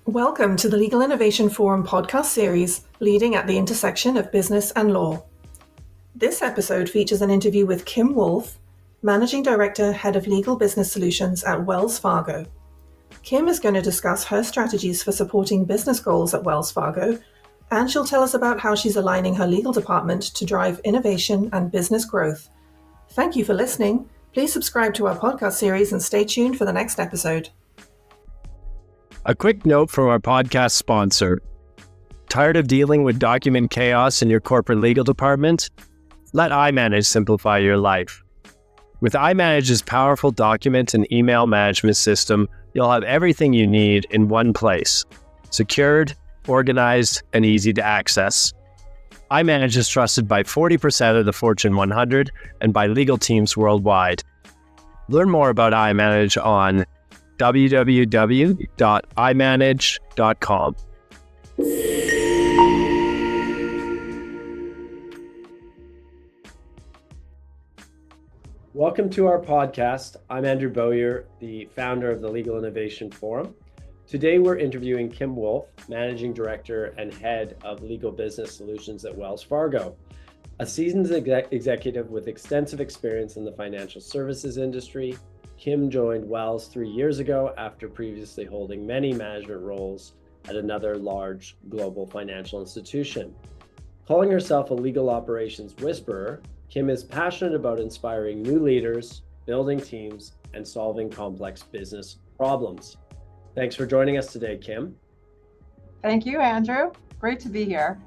Welcome to the Legal Innovation Forum podcast series, Leading at the Intersection of Business and Law. This episode features an interview with Kim Wolfe, Managing Director, Head of Legal Business Solutions at Wells Fargo. Kim is going to discuss her strategies for supporting business goals at Wells Fargo, and she'll tell us about how she's aligning her legal department to drive innovation and business growth. Thank you for listening. Please subscribe to our podcast series and stay tuned for the next episode. A quick note from our podcast sponsor. Tired of dealing with document chaos in your corporate legal department? Let iManage simplify your life. With iManage's powerful document and email management system, you'll have everything you need in one place. Secured, organized, and easy to access. iManage is trusted by 40% of the Fortune 100 and by legal teams worldwide. Learn more about iManage on www.imanage.com. Welcome to our podcast. I'm Andrew Bowyer, the founder of the Legal Innovation Forum. Today we're interviewing Kim Wolfe, Managing Director and Head of Legal Business Solutions at Wells Fargo. A seasoned executive with extensive experience in the financial services industry, Kim joined Wells 3 years ago after previously holding many management roles at another large global financial institution. Calling herself a legal operations whisperer, Kim is passionate about inspiring new leaders, building teams, and solving complex business problems. Thanks for joining us today, Kim. Thank you, Andrew. Great to be here.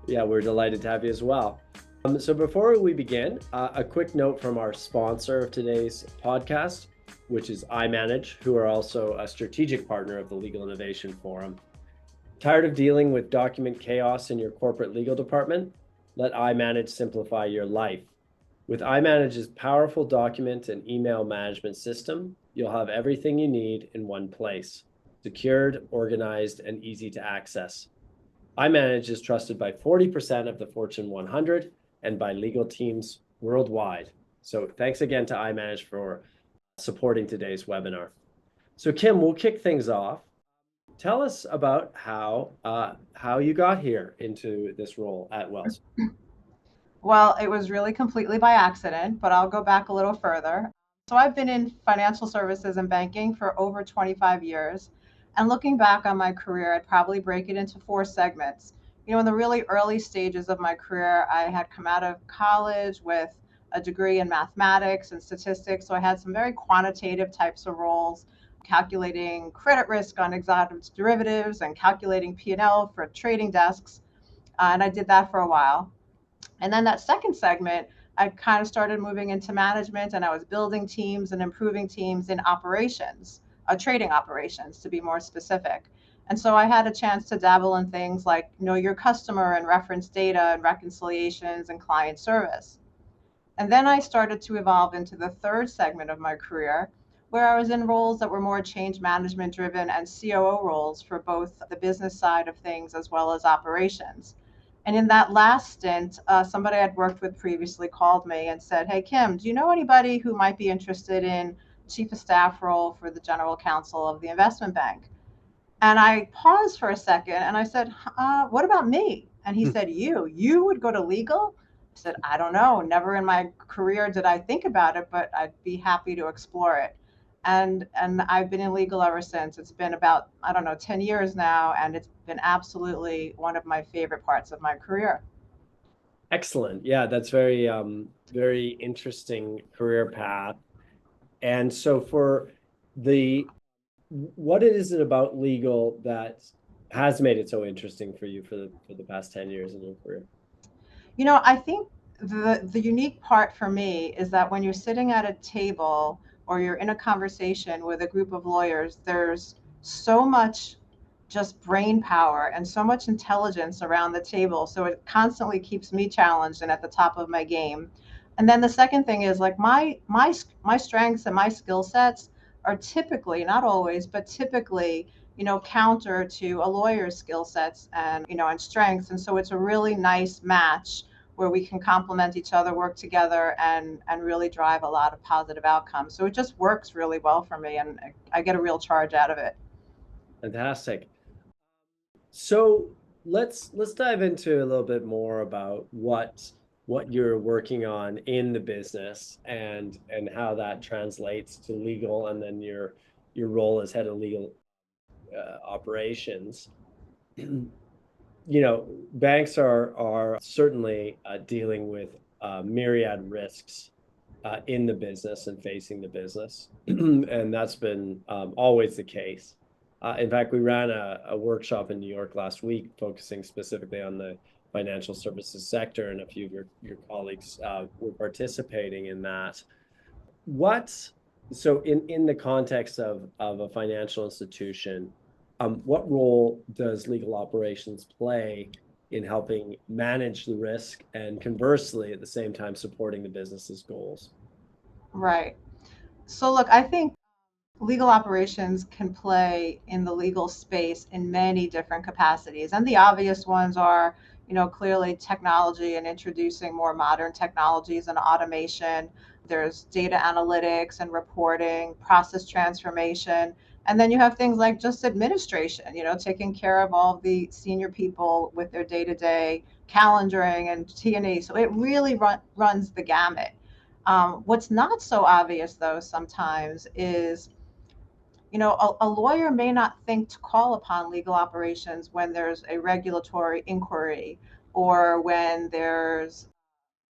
Yeah, we're delighted to have you as well. So before we begin, a quick note from our sponsor of today's podcast, which is iManage, who are also a strategic partner of the Legal Innovation Forum. Tired of dealing with document chaos in your corporate legal department? Let iManage simplify your life. With iManage's powerful document and email management system, you'll have everything you need in one place, secured, organized, and easy to access. iManage is trusted by 40% of the Fortune 100 and by legal teams worldwide. So thanks again to iManage for supporting today's webinar. So Kim, we'll kick things off. Tell us about how you got here into this role at Wells. Well, it was really completely by accident, but I'll go back a little further. So I've been in financial services and banking for over 25 years. And looking back on my career, I'd probably break it into 4 segments. You know, in the really early stages of my career, I had come out of college with a degree in mathematics and statistics. So I had some very quantitative types of roles, calculating credit risk on exotic derivatives and calculating P&L for trading desks. And I did that for a while. And then that second segment, I kind of started moving into management, and I was building teams and improving teams in operations, trading operations to be more specific. And so I had a chance to dabble in things like know your customer and reference data and reconciliations and client service. And then I started to evolve into the third segment of my career, where I was in roles that were more change management driven and COO roles for both the business side of things as well as operations. And in that last stint, somebody I'd worked with previously called me and said, "Hey, Kim, do you know anybody who might be interested in chief of staff role for the general counsel of the investment bank?" And I paused for a second and I said, what about me? And he said, you would go to legal? I said, I don't know. Never in my career did I think about it, but I'd be happy to explore it. And I've been in legal ever since. It's been about, 10 years now. And it's been absolutely one of my favorite parts of my career. Excellent. Yeah, that's very, very interesting career path. And so what is it about legal that has made it so interesting for you for the past 10 years in your career? You know, I think the unique part for me is that when you're sitting at a table or you're in a conversation with a group of lawyers, there's so much just brain power and so much intelligence around the table. So it constantly keeps me challenged and at the top of my game. And then the second thing is like my strengths and my skill sets are typically, not always, but typically, counter to a lawyer's skill sets and strengths. And so it's a really nice match where we can complement each other, work together, and really drive a lot of positive outcomes. So it just works really well for me, and I get a real charge out of it. Fantastic. So let's dive into a little bit more about what you're working on in the business and how that translates to legal, and then your role as head of legal operations. Banks are certainly dealing with myriad risks in the business and facing the business, and that's been always the case. In fact, we ran a workshop in New York last week focusing specifically on the financial services sector, and a few of your colleagues were participating in that. What, so in the context of a financial institution, what role does legal operations play in helping manage the risk and conversely at the same time supporting the business's goals? Right. So, look, I think legal operations can play in the legal space in many different capacities. And the obvious ones are, clearly technology and introducing more modern technologies and automation. There's data analytics and reporting, process transformation. And then you have things like just administration, taking care of all the senior people with their day-to-day calendaring and T&E. So it really runs the gamut. What's not so obvious, though, sometimes is a lawyer may not think to call upon legal operations when there's a regulatory inquiry or when there's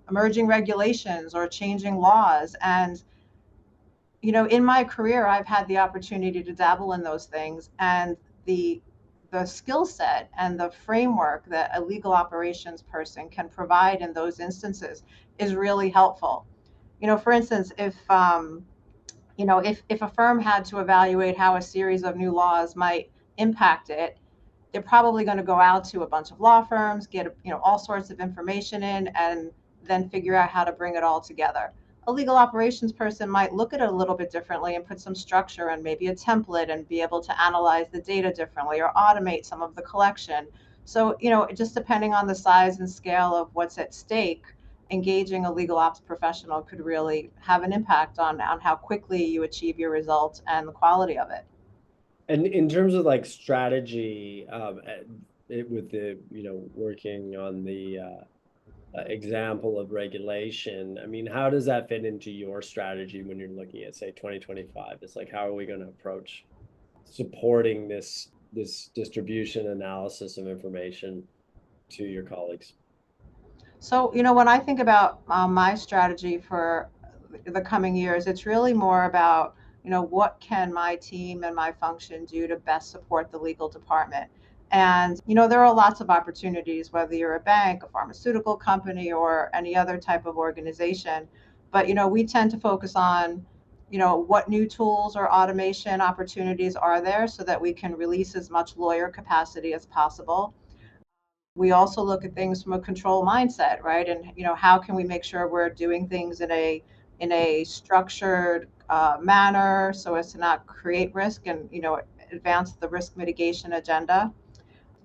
emerging regulations or changing laws. And, in my career, I've had the opportunity to dabble in those things. And the skill set and the framework that a legal operations person can provide in those instances is really helpful. For instance, if a firm had to evaluate how a series of new laws might impact it, they're probably going to go out to a bunch of law firms, get all sorts of information in, and then figure out how to bring it all together. A legal operations person might look at it a little bit differently and put some structure and maybe a template and be able to analyze the data differently or automate some of the collection. So, just depending on the size and scale of what's at stake, engaging a legal ops professional could really have an impact on how quickly you achieve your results and the quality of it. And in terms of like strategy, with the, working on the example of regulation, I mean, how does that fit into your strategy when you're looking at, say, 2025? It's like, how are we going to approach supporting this distribution analysis of information to your colleagues? So, when I think about my strategy for the coming years, it's really more about, what can my team and my function do to best support the legal department? And, there are lots of opportunities, whether you're a bank, a pharmaceutical company, or any other type of organization. But, we tend to focus on, what new tools or automation opportunities are there so that we can release as much lawyer capacity as possible. We also look at things from a control mindset, right? And how can we make sure we're doing things in a structured manner so as to not create risk and advance the risk mitigation agenda.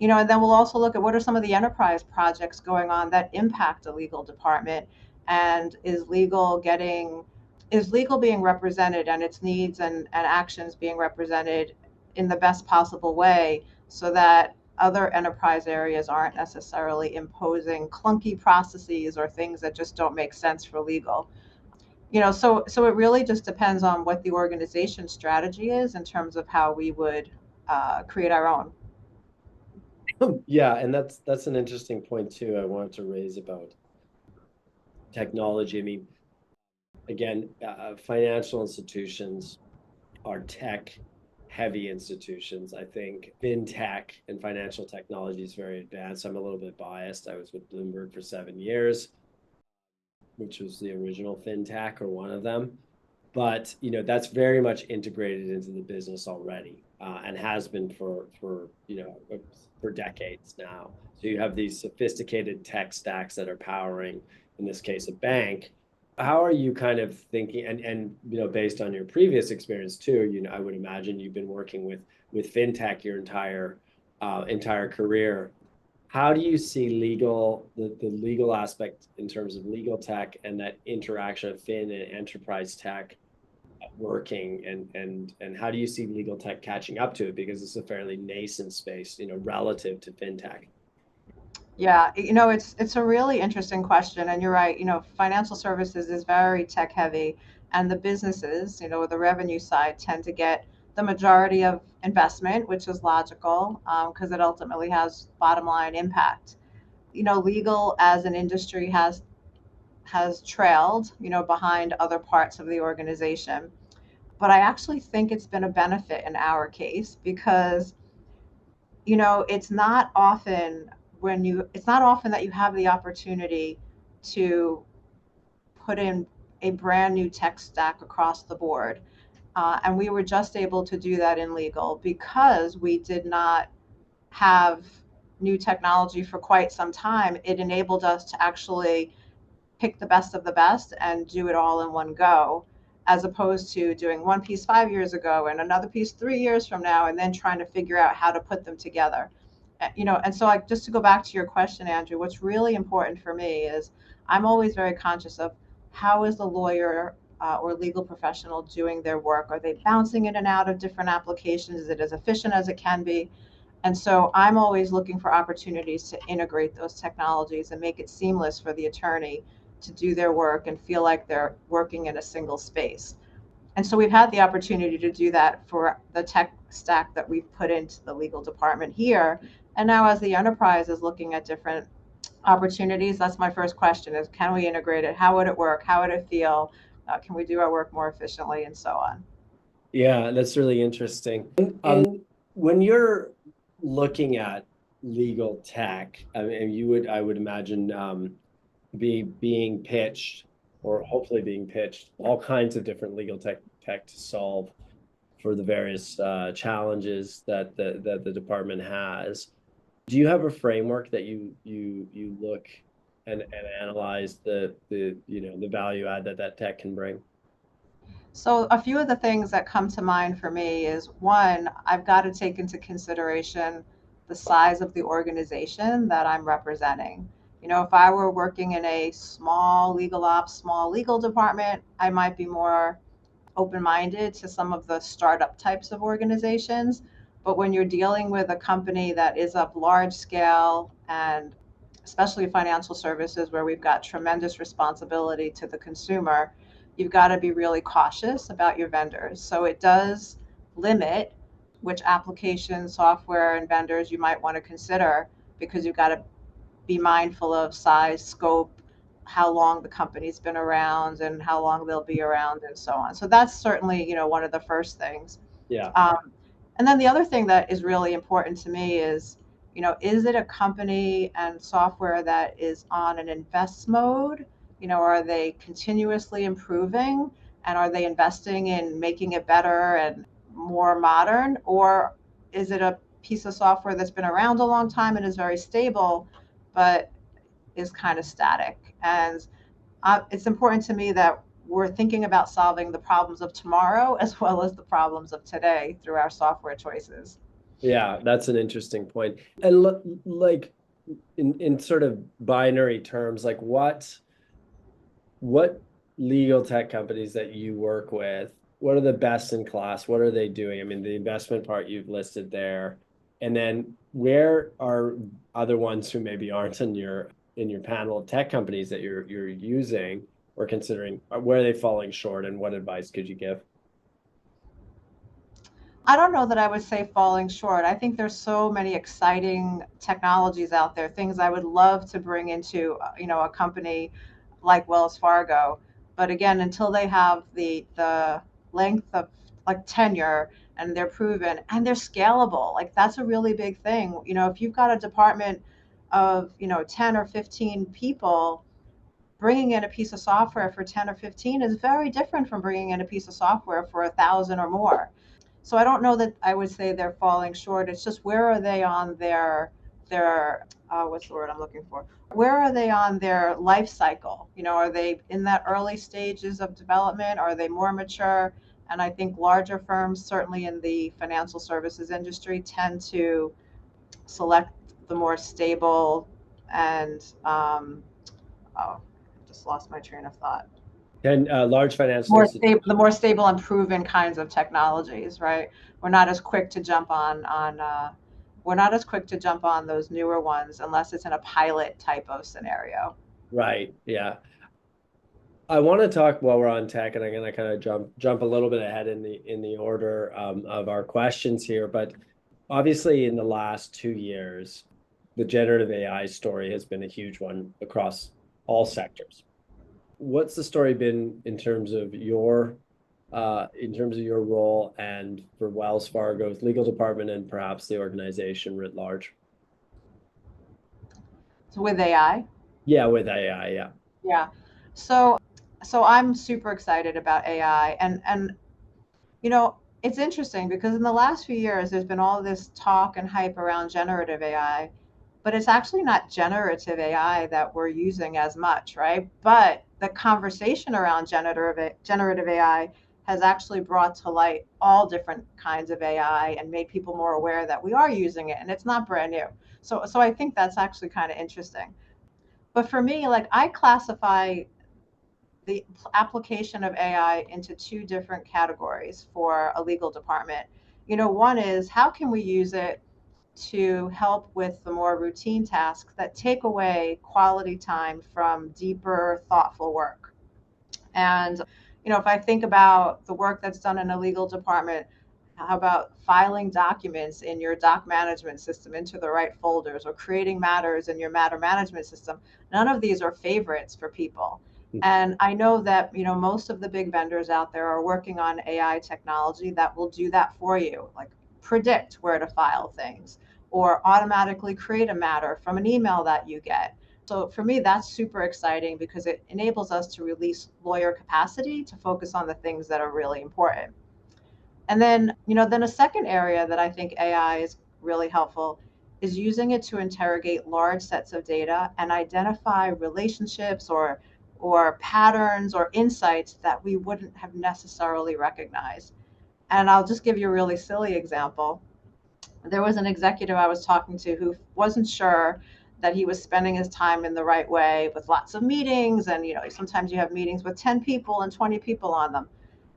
And then we'll also look at what are some of the enterprise projects going on that impact the legal department, and is legal being represented and its needs and actions being represented in the best possible way so that other enterprise areas aren't necessarily imposing clunky processes or things that just don't make sense for legal. So it really just depends on what the organization strategy is in terms of how we would create our own. Yeah, and that's an interesting point too. I wanted to raise about technology. I mean, again, financial institutions are tech heavy institutions. I think fintech and financial technology is very advanced. I'm a little bit biased. I was with Bloomberg for 7 years, which was the original fintech or one of them. But that's very much integrated into the business already, and has been for decades now. So you have these sophisticated tech stacks that are powering, in this case, a bank. How are you kind of thinking, and based on your previous experience too, I would imagine you've been working with fintech your entire career. How do you see the legal aspect in terms of legal tech and that interaction of fin and enterprise tech working, and how do you see legal tech catching up to it, because it's a fairly nascent space, relative to fintech? Yeah, it's a really interesting question, and you're right. Financial services is very tech heavy, and the businesses, the revenue side, tend to get the majority of investment, which is logical because it ultimately has bottom line impact. Legal as an industry has trailed, behind other parts of the organization, but I actually think it's been a benefit in our case because it's not often it's not often that you have the opportunity to put in a brand new tech stack across the board. And we were just able to do that in legal because we did not have new technology for quite some time. It enabled us to actually pick the best of the best and do it all in one go, as opposed to doing one piece 5 years ago and another piece 3 years from now, and then trying to figure out how to put them together. And so just to go back to your question, Andrew, what's really important for me is I'm always very conscious of how is the lawyer or legal professional doing their work? Are they bouncing in and out of different applications? Is it as efficient as it can be? And so I'm always looking for opportunities to integrate those technologies and make it seamless for the attorney to do their work and feel like they're working in a single space. And so we've had the opportunity to do that for the tech stack that we've put into the legal department here. And now as the enterprise is looking at different opportunities, that's my first question is, can we integrate it? How would it work? How would it feel? Can we do our work more efficiently and so on? Yeah, that's really interesting. And when you're looking at legal tech, I mean, I would imagine, being pitched, or hopefully being pitched, all kinds of different legal tech to solve for the various challenges that the department has. Do you have a framework that you look and analyze the value add that tech can bring? So a few of the things that come to mind for me is one, I've got to take into consideration the size of the organization that I'm representing. If I were working in a small legal ops, small legal department, I might be more open-minded to some of the startup types of organizations. But when you're dealing with a company that is of large scale, and especially financial services where we've got tremendous responsibility to the consumer, you've got to be really cautious about your vendors. So it does limit which application software and vendors you might want to consider, because you've got to be mindful of size, scope, how long the company's been around and how long they'll be around and so on. So that's certainly, one of the first things. Yeah. And then the other thing that is really important to me is it a company and software that is on an invest mode? Are they continuously improving, and are they investing in making it better and more modern? Or is it a piece of software that's been around a long time and is very stable, but is kind of static? And it's important to me that we're thinking about solving the problems of tomorrow as well as the problems of today through our software choices. Yeah, that's an interesting point. And like in sort of binary terms, like what legal tech companies that you work with, what are the best in class? What are they doing? I mean, the investment part you've listed there. And then where are other ones who maybe aren't in your panel of tech companies that you're using or considering, where are they falling short, and what advice could you give? I don't know that I would say falling short. I think there's so many exciting technologies out there, things I would love to bring into, a company like Wells Fargo. But again, until they have the length of like tenure and they're proven and they're scalable, like that's a really big thing. If you've got a department of, 10 or 15 people, bringing in a piece of software for 10 or 15 is very different from bringing in a piece of software for 1,000 or more. So I don't know that I would say they're falling short. It's just, where are they on their what's the word I'm looking for? Where are they on their life cycle? Are they in that early stages of development? Are they more mature? And I think larger firms, certainly in the financial services industry, tend to select the more stable and oh, I just lost my train of thought. And large financial institutions. The more stable and proven kinds of technologies, right? We're not as quick to jump we're not as quick to jump on those newer ones unless it's in a pilot type of scenario. Right. Yeah. I want to talk while we're on tech, and I'm going to kind of jump a little bit ahead in the order of our questions here. But obviously, in the last 2 years, the generative AI story has been a huge one across all sectors. What's the story been in terms of your role and for Wells Fargo's legal department and perhaps the organization writ large? So with AI, Yeah, with AI, yeah. yeah. So I'm super excited about AI, and you know, it's interesting because in the last few years there's been all this talk and hype around generative AI, but it's actually not generative AI that we're using as much, right? But the conversation around generative AI has actually brought to light all different kinds of AI and made people more aware that we are using it and it's not brand new. So I think that's actually kind of interesting. But for me, like I classify the application of AI into two different categories for a legal department. One is how can we use it to help with the more routine tasks that take away quality time from deeper, thoughtful work. And, if I think about the work that's done in a legal department, how about filing documents in your doc management system into the right folders or creating matters in your matter management system? None of these are favorites for people. And I know that, most of the big vendors out there are working on AI technology that will do that for you, like predict where to file things or automatically create a matter from an email that you get. So for me, that's super exciting because it enables us to release lawyer capacity to focus on the things that are really important. And then, then a second area that I think AI is really helpful is using it to interrogate large sets of data and identify relationships or patterns or insights that we wouldn't have necessarily recognized. And I'll just give you a really silly example. There was an executive I was talking to who wasn't sure that he was spending his time in the right way with lots of meetings. And, sometimes you have meetings with 10 people and 20 people on them.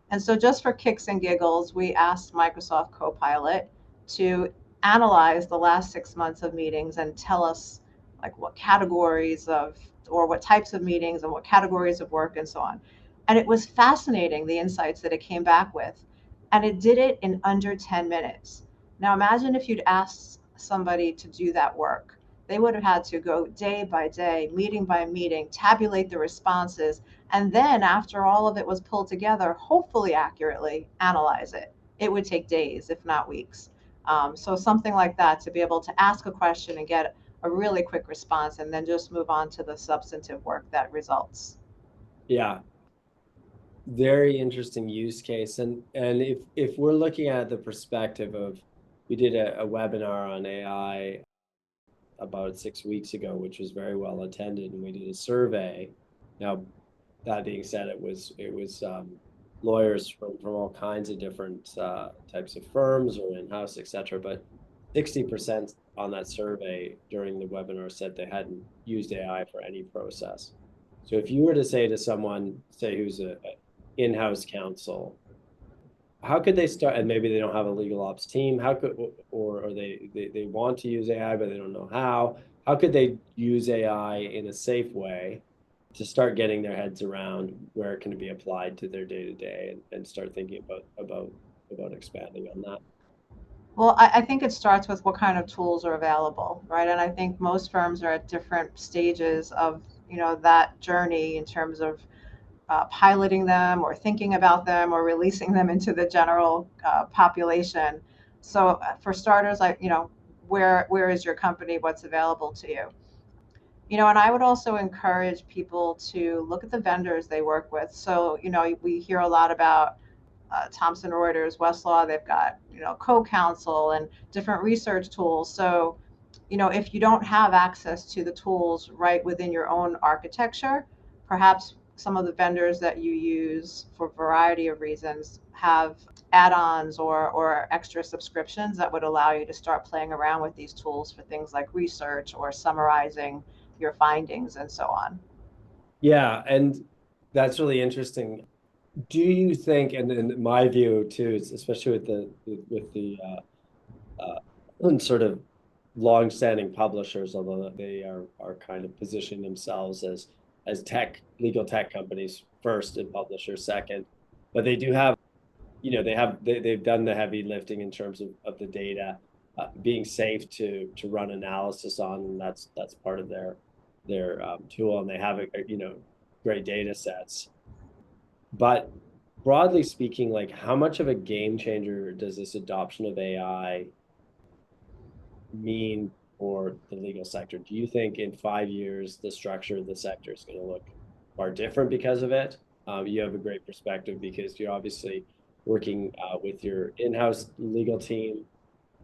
And so just for kicks and giggles, we asked Microsoft Copilot to analyze the last 6 months of meetings and tell us like what categories of or what types of meetings and what categories of work and so on. And it was fascinating, the insights that it came back with. And it did it in under 10 minutes. Now imagine if you'd asked somebody to do that work. They would have had to go day by day, meeting by meeting, tabulate the responses, and then after all of it was pulled together, hopefully accurately analyze it. It would take days, if not weeks. So something like that, to be able to ask a question and get a really quick response and then just move on to the substantive work that results. Yeah. Very interesting use case. And if we're looking at the perspective of, we did a webinar on AI about 6 weeks ago, which was very well attended, and we did a survey. Now, that being said, it was lawyers from all kinds of different types of firms or in-house, et cetera. But 60% on that survey during the webinar said they hadn't used AI for any process. So if you were to say to someone, say who's a in-house counsel, how could they start? And maybe they don't have a legal ops team. How could, or they want to use AI, but they don't know how. How could they use AI in a safe way to start getting their heads around where it can be applied to their day-to-day and start thinking about expanding on that? Well, I think it starts with what kind of tools are available, right? And I think most firms are at different stages of, that journey in terms of piloting them or thinking about them or releasing them into the general population. So for starters, where is your company? What's available to you? And I would also encourage people to look at the vendors they work with. So, we hear a lot about Thomson Reuters, Westlaw. They've got, co-counsel and different research tools. So, if you don't have access to the tools right within your own architecture, perhaps some of the vendors that you use for a variety of reasons have add-ons or extra subscriptions that would allow you to start playing around with these tools for things like research or summarizing your findings and so on. Yeah, and That's really interesting. Do you think, and in my view too, especially with the sort of long-standing publishers, although they are kind of positioning themselves as legal tech companies first and publishers second, but they do have, they've done the heavy lifting in terms of the data being safe to run analysis on, and that's part of their tool, and they have great data sets. But broadly speaking, like how much of a game changer does this adoption of AI mean for the legal sector? Do you think in 5 years the structure of the sector is going to look far different because of it? You have a great perspective because you're obviously working with your in-house legal team,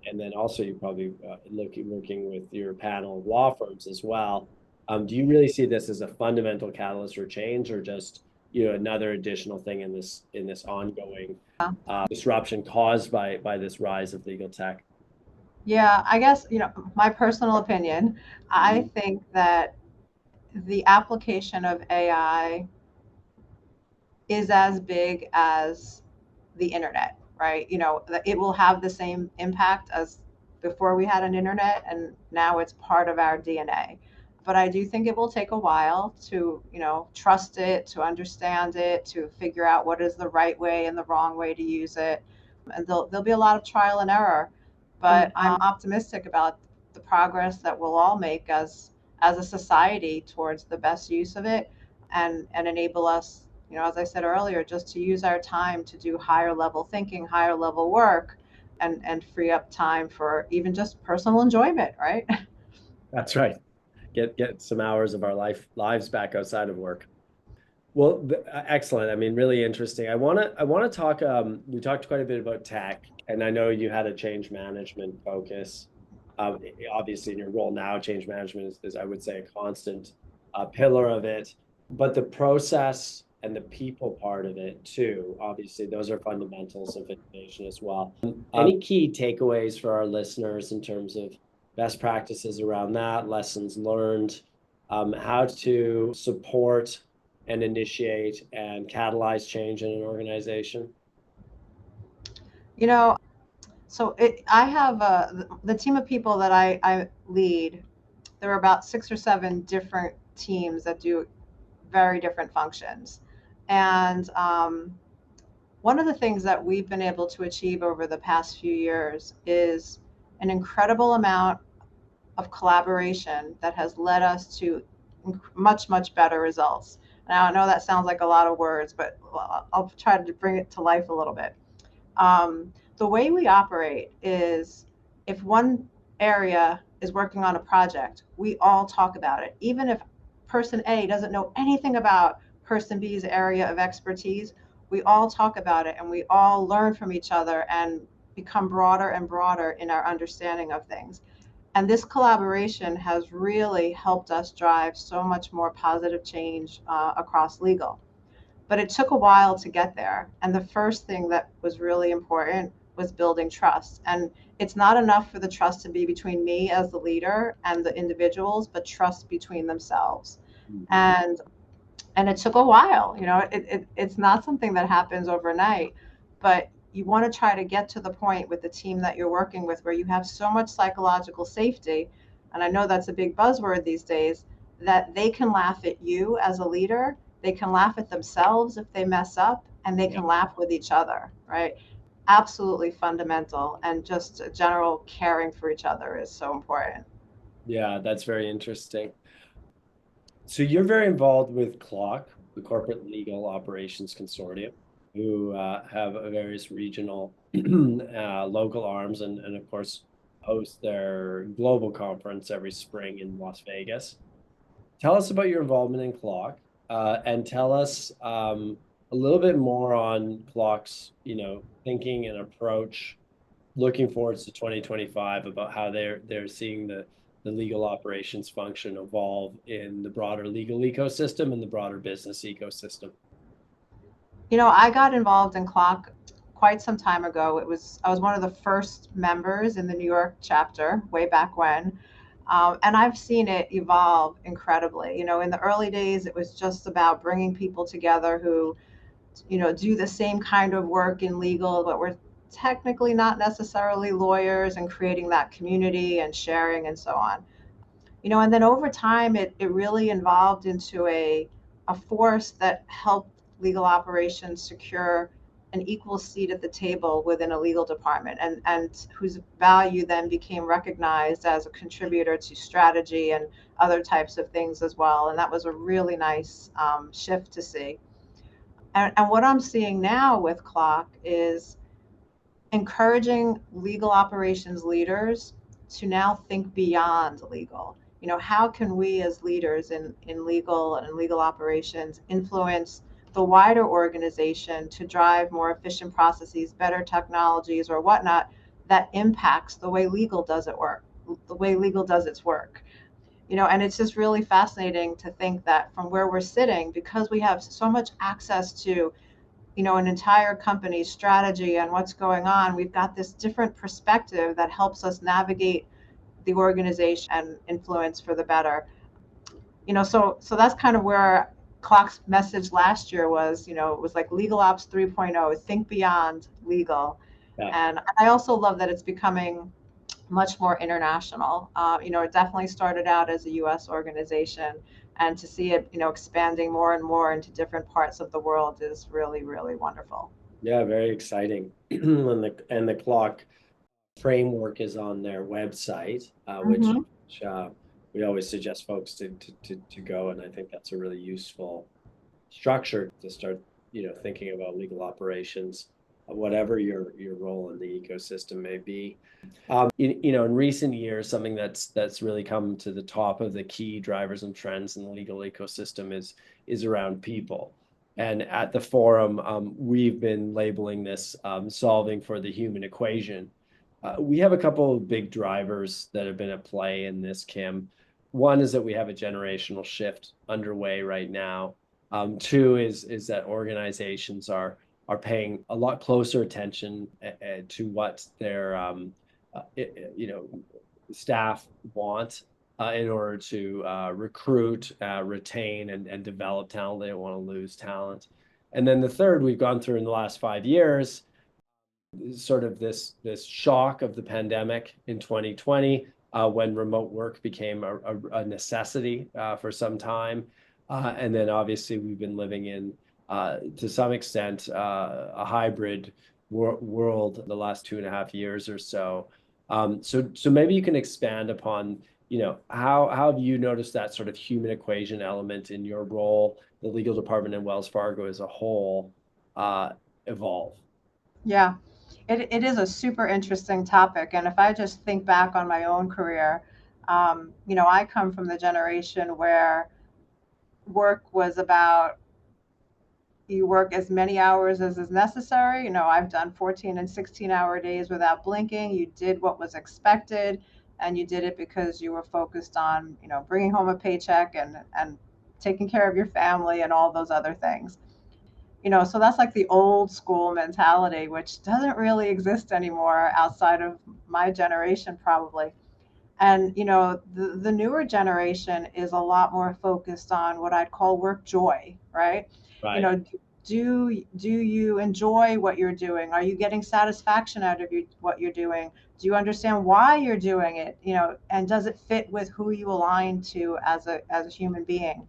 and then also you're probably working with your panel of law firms as well. Do you really see this as a fundamental catalyst for change, or just another additional thing in this ongoing disruption caused by this rise of legal tech? Yeah, I guess, my personal opinion, I think that the application of AI is as big as the internet, right? It will have the same impact as before we had an internet, and now it's part of our DNA. But I do think it will take a while to, trust it, to understand it, to figure out what is the right way and the wrong way to use it. And there'll be a lot of trial and error, but I'm optimistic about the progress that we'll all make as a society towards the best use of it, and enable us, as I said earlier, just to use our time to do higher level thinking, higher level work, and free up time for even just personal enjoyment, right? That's right. Get some hours of our lives back outside of work. Well, excellent. I mean, really interesting. I want to talk. We talked quite a bit about tech, and I know you had a change management focus. Obviously, in your role now, change management is I would say, a constant pillar of it. But the process and the people part of it too, obviously, those are fundamentals of innovation as well. Any key takeaways for our listeners in terms of best practices around that, lessons learned, how to support and initiate and catalyze change in an organization? you know I have the team of people that I lead. There are about 6 or 7 different teams that do very different functions, and one of the things that we've been able to achieve over the past few years is an incredible amount of collaboration that has led us to much better results. Now, I know that sounds like a lot of words, but I'll try to bring it to life a little bit. The way we operate is, if one area is working on a project, we all talk about it. Even if person A doesn't know anything about person B's area of expertise, we all talk about it, and we all learn from each other and become broader and broader in our understanding of things. And this collaboration has really helped us drive so much more positive change across legal. But it took a while to get there. And the first thing that was really important was building trust. And it's not enough for the trust to be between me as the leader and the individuals, but trust between themselves. And it took a while. It's not something that happens overnight, but you want to try to get to the point with the team that you're working with where you have so much psychological safety, and I know that's a big buzzword these days, that they can laugh at you as a leader, they can laugh at themselves if they mess up, and they can laugh with each other, right? Absolutely fundamental, and just general caring for each other is so important. Yeah, that's very interesting. So you're very involved with CLOC, the Corporate Legal Operations Consortium, who have a various regional, local arms, and of course host their global conference every spring in Las Vegas. Tell us about your involvement in CLOC, and tell us a little bit more on CLOC's, thinking and approach, looking forwards to 2025, about how they're seeing the legal operations function evolve in the broader legal ecosystem and the broader business ecosystem. I got involved in CLOC quite some time ago. I was one of the first members in the New York chapter way back when. And I've seen it evolve incredibly. In the early days, it was just about bringing people together who, do the same kind of work in legal, but were technically not necessarily lawyers, and creating that community and sharing and so on. And then over time, it really evolved into a force that helped legal operations secure an equal seat at the table within a legal department, and whose value then became recognized as a contributor to strategy and other types of things as well. And that was a really nice shift to see. And what I'm seeing now with CLOC is encouraging legal operations leaders to now think beyond legal. How can we as leaders in legal and legal operations influence the wider organization to drive more efficient processes, better technologies, or whatnot that impacts the way legal does its work. And it's just really fascinating to think that from where we're sitting, because we have so much access to an entire company's strategy and what's going on, we've got this different perspective that helps us navigate the organization and influence for the better. So that's kind of where CLOC's message last year was. It was like Legal Ops 3.0, think beyond legal. Yeah. And I also love that it's becoming much more international. It definitely started out as a U.S. organization, and to see it, expanding more and more into different parts of the world is really, really wonderful. Yeah, very exciting. And the CLOC framework is on their website, which we always suggest folks to go, and I think that's a really useful structure to start, thinking about legal operations, whatever your role in the ecosystem may be. In recent years, something that's really come to the top of the key drivers and trends in the legal ecosystem is around people. And at the forum, we've been labeling this solving for the human equation. We have a couple of big drivers that have been at play in this, Kim. One is that we have a generational shift underway right now. Two is that organizations are paying a lot closer attention to what their staff want in order to recruit, retain, and develop talent. They don't want to lose talent. And then the third, we've gone through in the last 5 years, sort of this shock of the pandemic in 2020, when remote work became a necessity for some time. And then obviously we've been living in, to some extent, a hybrid world the last 2.5 years or so. So maybe you can expand upon, how have you noticed that sort of human equation element in your role, the legal department and Wells Fargo as a whole, evolve? Yeah, it is a super interesting topic. And if I just think back on my own career, I come from the generation where work was about you work as many hours as is necessary. I've done 14 and 16-hour days without blinking. You did what was expected, and you did it because you were focused on, bringing home a paycheck and taking care of your family and all those other things. So that's like the old school mentality, which doesn't really exist anymore outside of my generation, probably. And the newer generation is a lot more focused on what I'd call work joy, right? Right. Do you enjoy what you're doing? Are you getting satisfaction out of what you're doing? Do you understand why you're doing it? And does it fit with who you align to as a human being?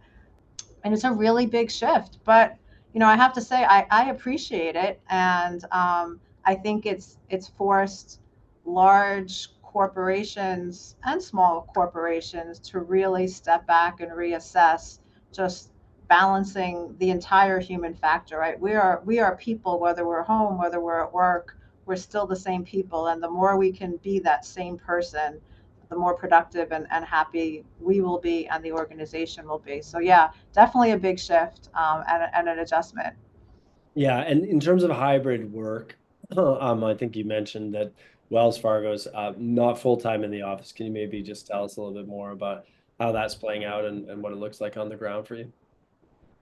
And it's a really big shift, but I have to say I appreciate it. And I think it's forced large corporations and small corporations to really step back and reassess just balancing the entire human factor, right? We are people, whether we're home, whether we're at work, we're still the same people. And the more we can be that same person, the more productive and happy we will be, and the organization will be. So yeah, definitely a big shift, and an adjustment. Yeah, and in terms of hybrid work, I think you mentioned that Wells Fargo's not full-time in the office. Can you maybe just tell us a little bit more about how that's playing out and what it looks like on the ground for you?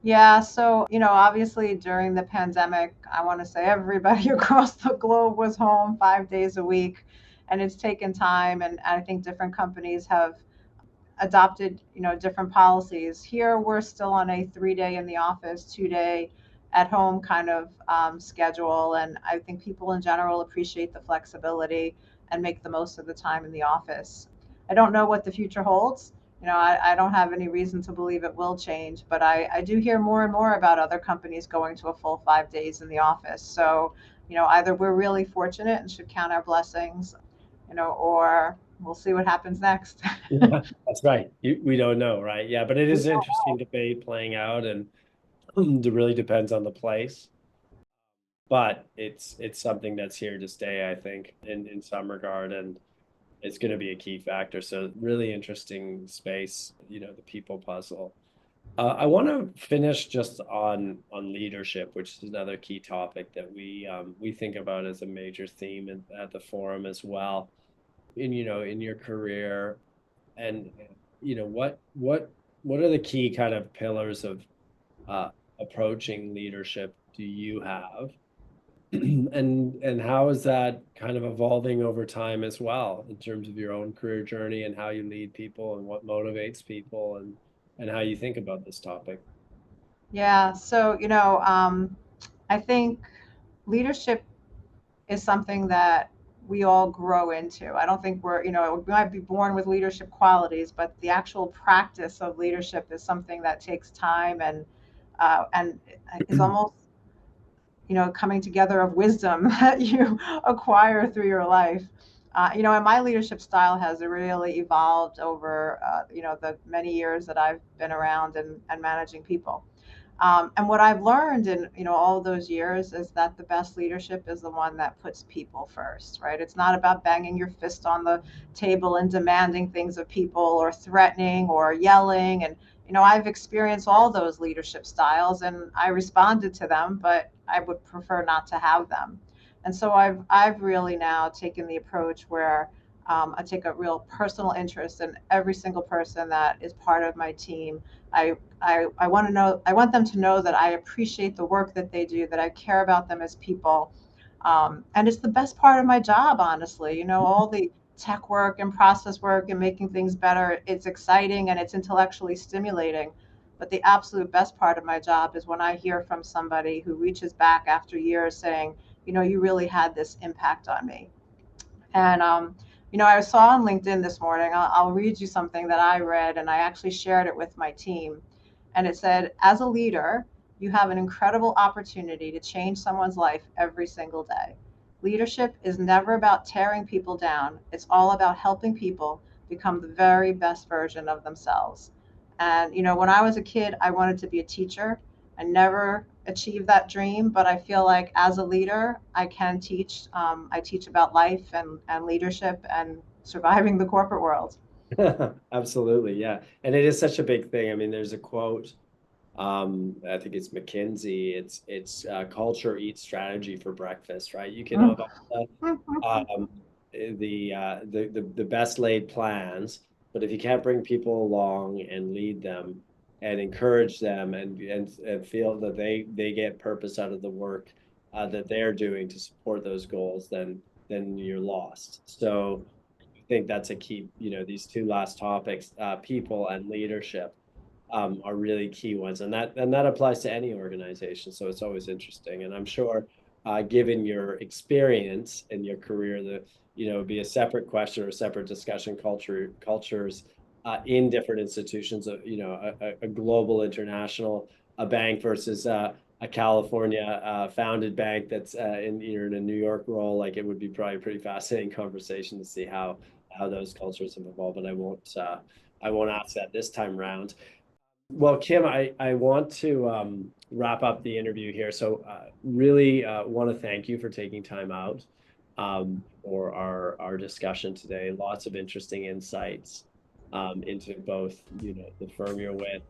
Yeah, so obviously during the pandemic, I want to say everybody across the globe was home 5 days a week, and it's taken time. And I think different companies have adopted, different policies. Here, we're still on a 3-day in the office, 2-day at home kind of schedule. And I think people in general appreciate the flexibility and make the most of the time in the office. I don't know what the future holds. I don't have any reason to believe it will change, but I do hear more and more about other companies going to a full 5 days in the office. So, either we're really fortunate and should count our blessings, or we'll see what happens next. Yeah, that's right. We don't know, right? Yeah, but it is an interesting debate playing out, and it really depends on the place. But it's something that's here to stay, I think, in some regard, and it's going to be a key factor. So really interesting space, the people puzzle. I want to finish just on leadership, which is another key topic that we think about as a major theme at the forum as well. In your career, and what are the key kind of pillars of approaching leadership do you have? And how is that kind of evolving over time as well, in terms of your own career journey and how you lead people and what motivates people and how you think about this topic? Yeah. So, I think leadership is something that we all grow into. I don't think we might be born with leadership qualities, but the actual practice of leadership is something that takes time and is almost, coming together of wisdom that you acquire through your life. And my leadership style has really evolved over, the many years that I've been around and managing people. And what I've learned in all those years is that the best leadership is the one that puts people first, right? It's not about banging your fist on the table and demanding things of people or threatening or yelling. And I've experienced all those leadership styles and I responded to them, but I would prefer not to have them. And so I've really now taken the approach where I take a real personal interest in every single person that is part of my team. I want them to know that I appreciate the work that they do, that I care about them as people. And it's the best part of my job, honestly. All the tech work and process work and making things better, it's exciting and it's intellectually stimulating. But the absolute best part of my job is when I hear from somebody who reaches back after years saying, you really had this impact on me. And I saw on LinkedIn this morning, I'll read you something that I read, and I actually shared it with my team. And it said, as a leader, you have an incredible opportunity to change someone's life every single day. Leadership is never about tearing people down. It's all about helping people become the very best version of themselves. And, when I was a kid, I wanted to be a teacher. I never achieved that dream, but I feel like as a leader, I can teach. I teach about life and leadership and surviving the corporate world. Absolutely, yeah. And it is such a big thing. I mean, there's a quote, I think it's McKinsey. It's culture eats strategy for breakfast, right? You can have the best laid plans, but if you can't bring people along and lead them and encourage them and feel that they get purpose out of the work that they're doing to support those goals, then you're lost. So I think that's a key. These two last topics, people and leadership, are really key ones, and that applies to any organization. So it's always interesting, and I'm sure, given your experience in your career, be a separate question or a separate discussion. Cultures in different institutions, a global international a bank versus a California founded bank that's in a New York role. Like, it would be probably a pretty fascinating conversation to see how those cultures have evolved. But I won't ask that this time round. Well, Kim, I want to wrap up the interview here. So really want to thank you for taking time out for our discussion today. Lots of interesting insights into both, the firm you're with,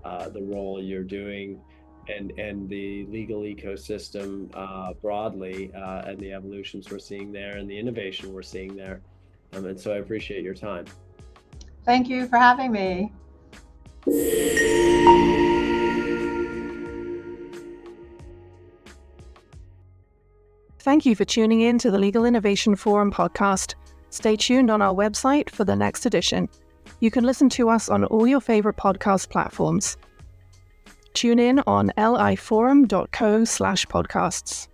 the role you're doing, and the legal ecosystem broadly, and the evolutions we're seeing there and the innovation we're seeing there. And so I appreciate your time. Thank you for having me. Thank you for tuning in to the Legal Innovation Forum podcast. Stay tuned on our website for the next edition. You can listen to us on all your favorite podcast platforms. Tune in on liforum.co/podcasts.